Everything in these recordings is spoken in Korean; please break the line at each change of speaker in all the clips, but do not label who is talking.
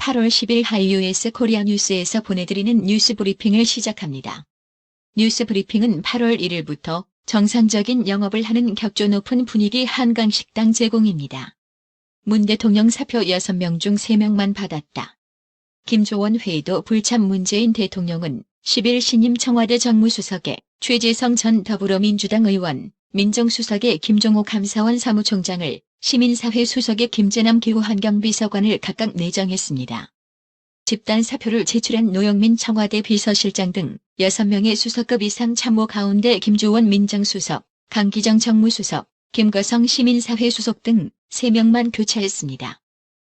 8월 10일 하이US 코리아 뉴스에서 보내드리는 뉴스 브리핑을 시작합니다. 뉴스 브리핑은 8월 1일부터 정상적인 영업을 하는 격조 높은 분위기 한강식당 제공입니다. 문 대통령 사표 6명 중 3명만 받았다. 김조원 회의도 불참. 문재인 대통령은 10일 신임 청와대 정무수석에 최재성 전 더불어민주당 의원, 민정수석에 김종호 감사원 사무총장을, 시민사회 수석에 김재남 기후환경비서관을 각각 내정했습니다. 집단 사표를 제출한 노영민 청와대 비서실장 등 6명의 수석급 이상 참모 가운데 김조원 민정수석, 강기정 정무수석, 김거성 시민사회 수석 등 3명만 교체했습니다.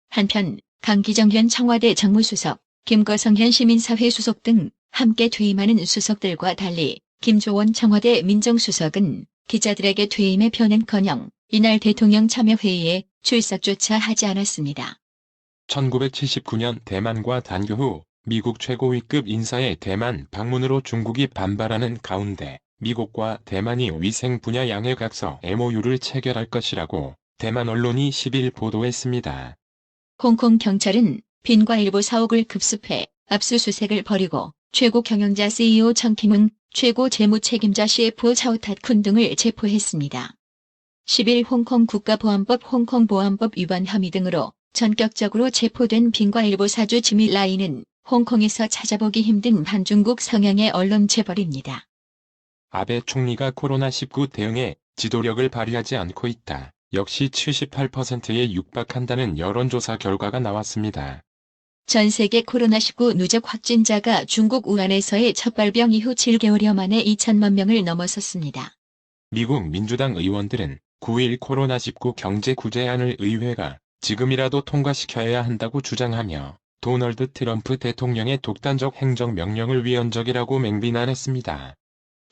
한편 강기정 현 청와대 정무수석, 김거성 현 시민사회 수석 등 함께 퇴임하는 수석들과 달리 김조원 청와대 민정수석은 기자들에게 퇴임의 표는커녕 이날 대통령 참여회의에 출석조차 하지 않았습니다.
1979년 대만과 단교 후 미국 최고위급 인사의 대만 방문으로 중국이 반발하는 가운데 미국과 대만이 위생 분야 양해각서 MOU를 체결할 것이라고 대만 언론이 10일 보도했습니다.
홍콩 경찰은 빈과일보 사옥을 급습해 압수수색을 벌이고 최고 경영자 CEO 청킹웅, 최고 재무책임자 CFO 차오탓쿤 등을 체포했습니다. 10일 홍콩 국가보안법 홍콩보안법 위반 혐의 등으로 전격적으로 체포된 빈과일보 사주 지미 라이는 홍콩에서 찾아보기 힘든 반중국 성향의 언론 재벌입니다.
아베 총리가 코로나19 대응에 지도력을 발휘하지 않고 있다. 역시 78%에 육박한다는 여론조사 결과가 나왔습니다.
전 세계 코로나19 누적 확진자가 중국 우한에서의 첫 발병 이후 7개월여 만에 2천만 명을 넘어섰습니다.
미국 민주당 의원들은 9일 코로나19 경제 구제안을 의회가 지금이라도 통과시켜야 한다고 주장하며 도널드 트럼프 대통령의 독단적 행정명령을 위헌적이라고 맹비난했습니다.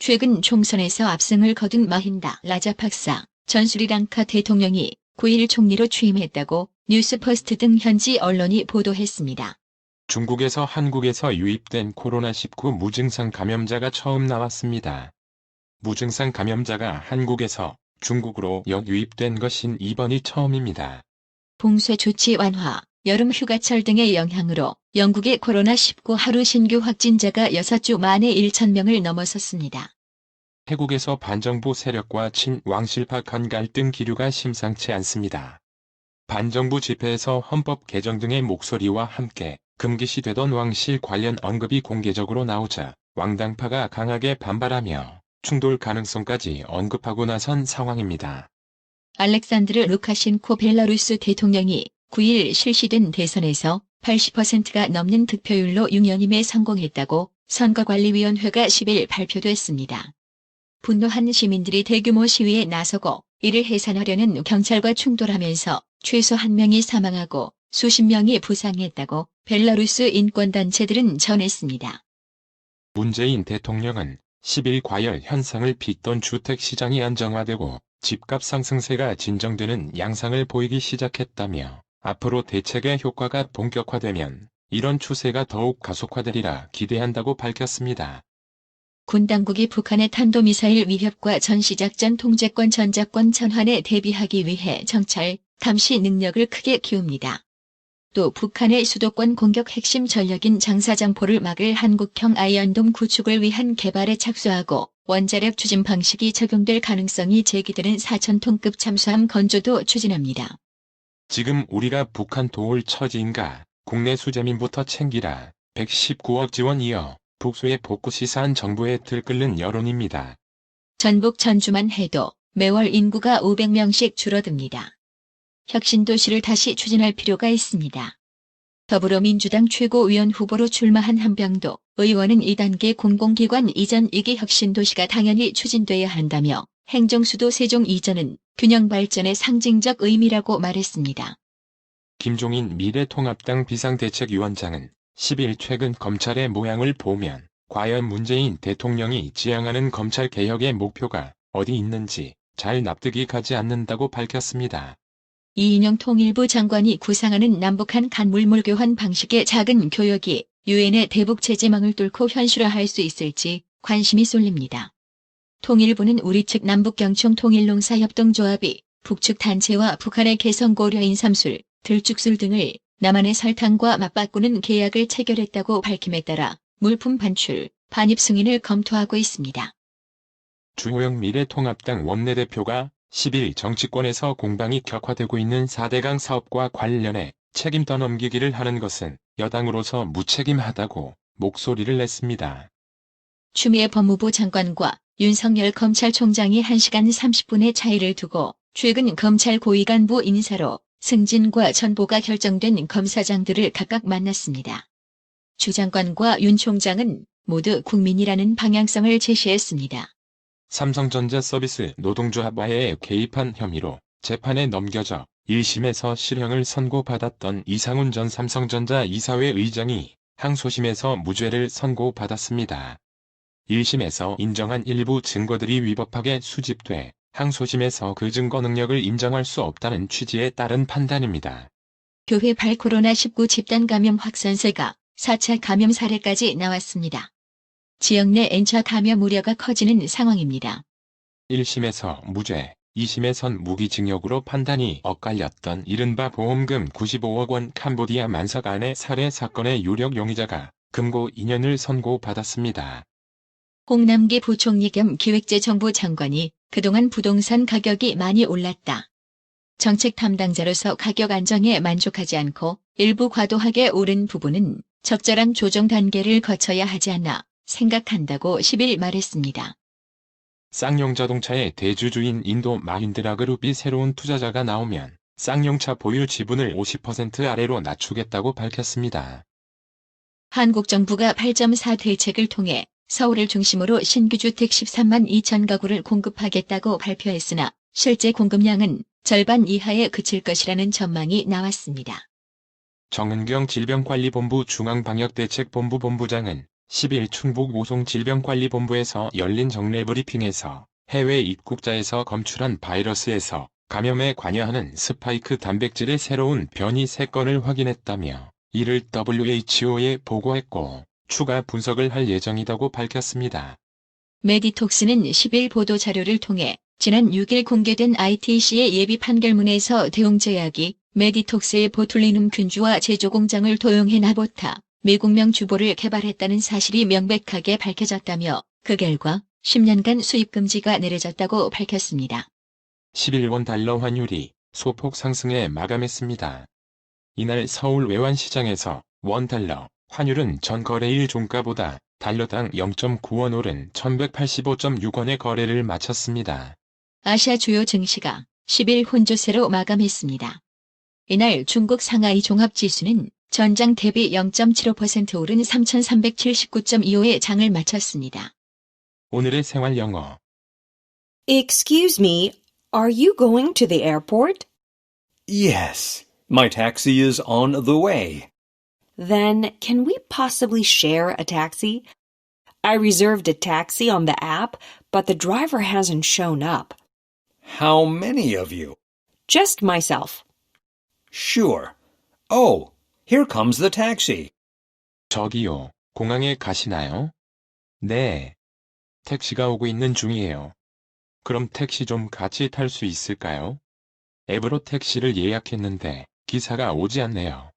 최근 총선에서 압승을 거둔 마힌다 라자팍사 전 스리랑카 대통령이 9일 총리로 취임했다고 뉴스퍼스트 등 현지 언론이 보도했습니다.
중국에서 한국에서 유입된 코로나19 무증상 감염자가 처음 나왔습니다. 무증상 감염자가 한국에서 중국으로 역유입된 것은 이번이 처음입니다.
봉쇄 조치 완화, 여름 휴가철 등의 영향으로 영국의 코로나19 하루 신규 확진자가 6주 만에 1,000명을 넘어섰습니다.
태국에서 반정부 세력과 친왕실파 간 갈등 기류가 심상치 않습니다. 반정부 집회에서 헌법 개정 등의 목소리와 함께 금기시되던 왕실 관련 언급이 공개적으로 나오자 왕당파가 강하게 반발하며 충돌 가능성까지 언급하고 나선 상황입니다.
알렉산드르 루카셴코 벨라루스 대통령이 9일 실시된 대선에서 80%가 넘는 득표율로 6연임에 성공했다고 선거관리위원회가 10일 발표됐습니다. 분노한 시민들이 대규모 시위에 나서고 이를 해산하려는 경찰과 충돌하면서 최소 1명이 사망하고 수십 명이 부상했다고 벨라루스 인권단체들은 전했습니다.
문재인 대통령은 10일 과열 현상을 빚던 주택시장이 안정화되고 집값 상승세가 진정되는 양상을 보이기 시작했다며 앞으로 대책의 효과가 본격화되면 이런 추세가 더욱 가속화되리라 기대한다고 밝혔습니다.
군 당국이 북한의 탄도미사일 위협과 전시작전 통제권 전작권 전환에 대비하기 위해 정찰, 감시 능력을 크게 키웁니다. 또 북한의 수도권 공격 핵심 전력인 장사정포를 막을 한국형 아이언돔 구축을 위한 개발에 착수하고 원자력 추진 방식이 적용될 가능성이 제기되는 4,000톤급 잠수함 건조도 추진합니다.
지금 우리가 북한 도울 처지인가? 국내 수재민부터 챙기라. 119억 지원 이어 북수의 복구 시사한 정부에 들끓는 여론입니다.
전북 전주만 해도 매월 인구가 500명씩 줄어듭니다. 혁신도시를 다시 추진할 필요가 있습니다. 더불어민주당 최고위원 후보로 출마한 한병도 의원은 2단계 공공기관 이전 2기 혁신도시가 당연히 추진돼야 한다며 행정수도 세종 이전은 균형 발전의 상징적 의미라고 말했습니다.
김종인 미래통합당 비상대책위원장은 10일 최근 검찰의 모양을 보면 과연 문재인 대통령이 지향하는 검찰개혁의 목표가 어디 있는지 잘 납득이 가지 않는다고 밝혔습니다.
이인영 통일부 장관이 구상하는 남북한 간물물 교환 방식의 작은 교역이 유엔의 대북 제재망을 뚫고 현실화할 수 있을지 관심이 쏠립니다. 통일부는 우리 측 남북경총통일농사협동조합이 북측 단체와 북한의 개성 고려인 삼술, 들쭉술 등을 남한의 설탕과 맞바꾸는 계약을 체결했다고 밝힘에 따라 물품 반출, 반입 승인을 검토하고 있습니다.
주호영 미래통합당 원내대표가 10일 정치권에서 공방이 격화되고 있는 4대강 사업과 관련해 책임 떠넘기기를 하는 것은 여당으로서 무책임하다고 목소리를 냈습니다.
추미애 법무부 장관과 윤석열 검찰총장이 1시간 30분의 차이를 두고 최근 검찰 고위간부 인사로 승진과 전보가 결정된 검사장들을 각각 만났습니다. 주 장관과 윤 총장은 모두 국민이라는 방향성을 제시했습니다.
삼성전자 서비스 노동조합와의 개입한 혐의로 재판에 넘겨져 1심에서 실형을 선고받았던 이상훈 전 삼성전자 이사회 의장이 항소심에서 무죄를 선고받았습니다. 1심에서 인정한 일부 증거들이 위법하게 수집돼 항소심에서 그 증거 능력을 인정할 수 없다는 취지에 따른 판단입니다.
교회발 코로나19 집단 감염 확산세가 4차 감염 사례까지 나왔습니다. 지역 내 N차 감염 우려가 커지는 상황입니다.
1심에서 무죄, 2심에선 무기징역으로 판단이 엇갈렸던 이른바 보험금 95억 원 캄보디아 만삭 아내 살해 사건의 유력 용의자가 금고 2년을 선고받았습니다.
홍남기 부총리 겸 기획재정부 장관이 그동안 부동산 가격이 많이 올랐다. 정책 담당자로서 가격 안정에 만족하지 않고 일부 과도하게 오른 부분은 적절한 조정 단계를 거쳐야 하지 않나 생각한다고 10일 말했습니다.
쌍용 자동차의 대주주인 인도 마힌드라 그룹이 새로운 투자자가 나오면 쌍용차 보유 지분을 50% 아래로 낮추겠다고 밝혔습니다.
한국 정부가 8.4 대책을 통해 서울을 중심으로 신규 주택 13만 2천 가구를 공급하겠다고 발표했으나 실제 공급량은 절반 이하에 그칠 것이라는 전망이 나왔습니다.
정은경 질병관리본부 중앙방역대책본부 본부장은 10일 충북 오송질병관리본부에서 열린 정례 브리핑에서 해외 입국자에서 검출한 바이러스에서 감염에 관여하는 스파이크 단백질의 새로운 변이 3건을 확인했다며 이를 WHO에 보고했고 추가 분석을 할 예정이라고 밝혔습니다.
메디톡스는 10일 보도자료를 통해 지난 6일 공개된 ITC의 예비 판결문에서 대웅제약이 메디톡스의 보툴리눔 균주와 제조 공장을 도용해 나보타, 미국명 주보를 개발했다는 사실이 명백하게 밝혀졌다며 그 결과 10년간 수입 금지가 내려졌다고 밝혔습니다.
11원 달러 환율이 소폭 상승에 마감했습니다. 이날 서울 외환시장에서 원달러 환율은 전 거래일 종가보다 달러당 0.9원 오른 1185.6원의 거래를 마쳤습니다.
아시아 주요 증시가 10일 혼조세로 마감했습니다. 이날 중국 상하이 종합지수는 전장 대비 0.75% 오른 3,379.25의 장을 마쳤습니다.
오늘의 생활 영어.
Excuse me, are you going to the airport?
Yes, my taxi is on the way.
Then can we possibly share a taxi? I reserved a taxi on the app, but the driver hasn't shown up.
How many of you?
Just myself.
Sure. Oh, here comes the taxi.
저기요, 공항에 가시나요? 네. 택시가 오고 있는 중이에요. 그럼 택시 좀 같이 탈 수 있을까요? 앱으로 택시를 예약했는데 기사가 오지 않네요.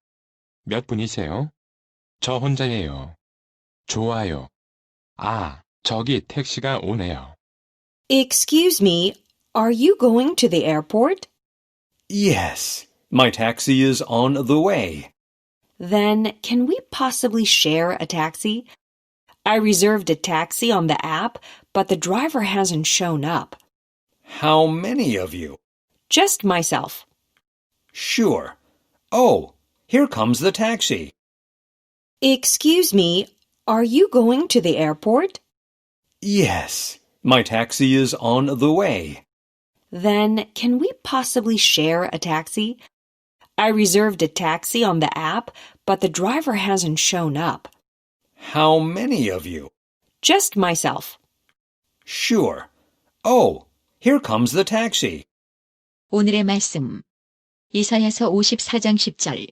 몇 분이세요? 저 혼자예요. 좋아요. 아, 저기 택시가 오네요.
Excuse me, are you going to the airport?
Yes, my taxi is on the way.
Then can we possibly share a taxi? I reserved a taxi on the app, but the driver hasn't shown up.
How many of you?
Just myself.
Sure. Oh, here comes the taxi.
Excuse me, are you going to the airport?
Yes, my taxi is on the way.
Then can we possibly share a taxi? I reserved a taxi on the app, but the driver hasn't shown up.
How many of you?
Just myself.
Sure. Oh, here comes the taxi.
오늘의 말씀. 이사야서 54장 10절.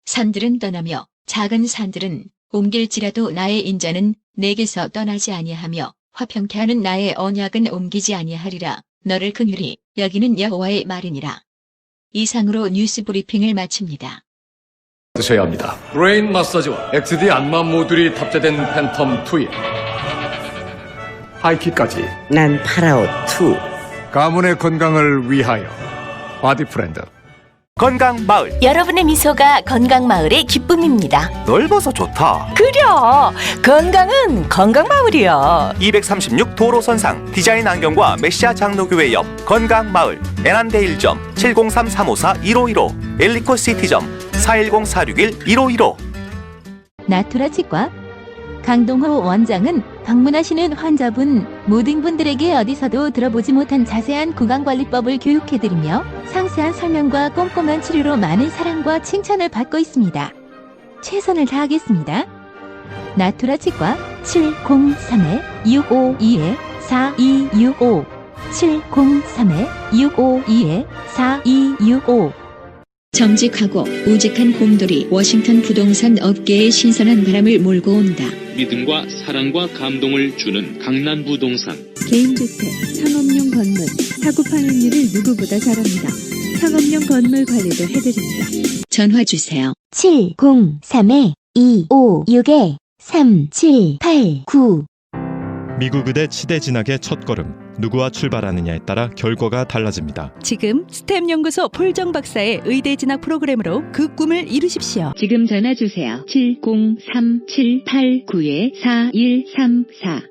산들은 떠나며 작은 산들은 옮길지라도 나의 인자는 내게서 떠나지 아니하며 화평케 하는 나의 언약은 옮기지 아니하리라. 너를 긍휼히 여기는 여호와의 말이니라. 이상으로 뉴스 브리핑을 마칩니다.
드셔야 합니다. 브레인 마사지와 XD 안마 모듈이 탑재된 팬텀 2에 하이킥까지
난 파라오 2.
가문의 건강을 위하여 바디 프렌드.
건강마을.
여러분의 미소가 건강마을의 기쁨입니다.
넓어서 좋다.
그려! 건강은 건강마을이야.
236 도로선상 디자인 안경과 메시아 장로교회 옆 건강마을. 애난데 1점 703-354-1515 엘리코시티점 410-461-1515.
나투라 치과 강동호 원장은 방문하시는 환자분 모든 분들에게 어디서도 들어보지 못한 자세한 구강관리법을 교육해드리며 상세한 설명과 꼼꼼한 치료로 많은 사랑과 칭찬을 받고 있습니다. 최선을 다하겠습니다. 나투라 치과 703-652-4265 703-652-4265 정직하고 우직한 곰돌이 워싱턴 부동산 업계의 신선한 바람을 몰고 온다.
믿음과 사랑과 감동을 주는 강남 부동산.
개인주택, 상업용 건물, 사고 파행률을 누구보다 잘합니다. 상업용 건물 관리도 해드립니다.
전화 주세요.
703-256-3789
미국 의대 치대 진학의 첫걸음. 누구와 출발하느냐에 따라 결과가 달라집니다.
지금 스템 연구소 폴정 박사의 의대 진학 프로그램으로 그 꿈을 이루십시오.
지금 전화 주세요. 703-789-4134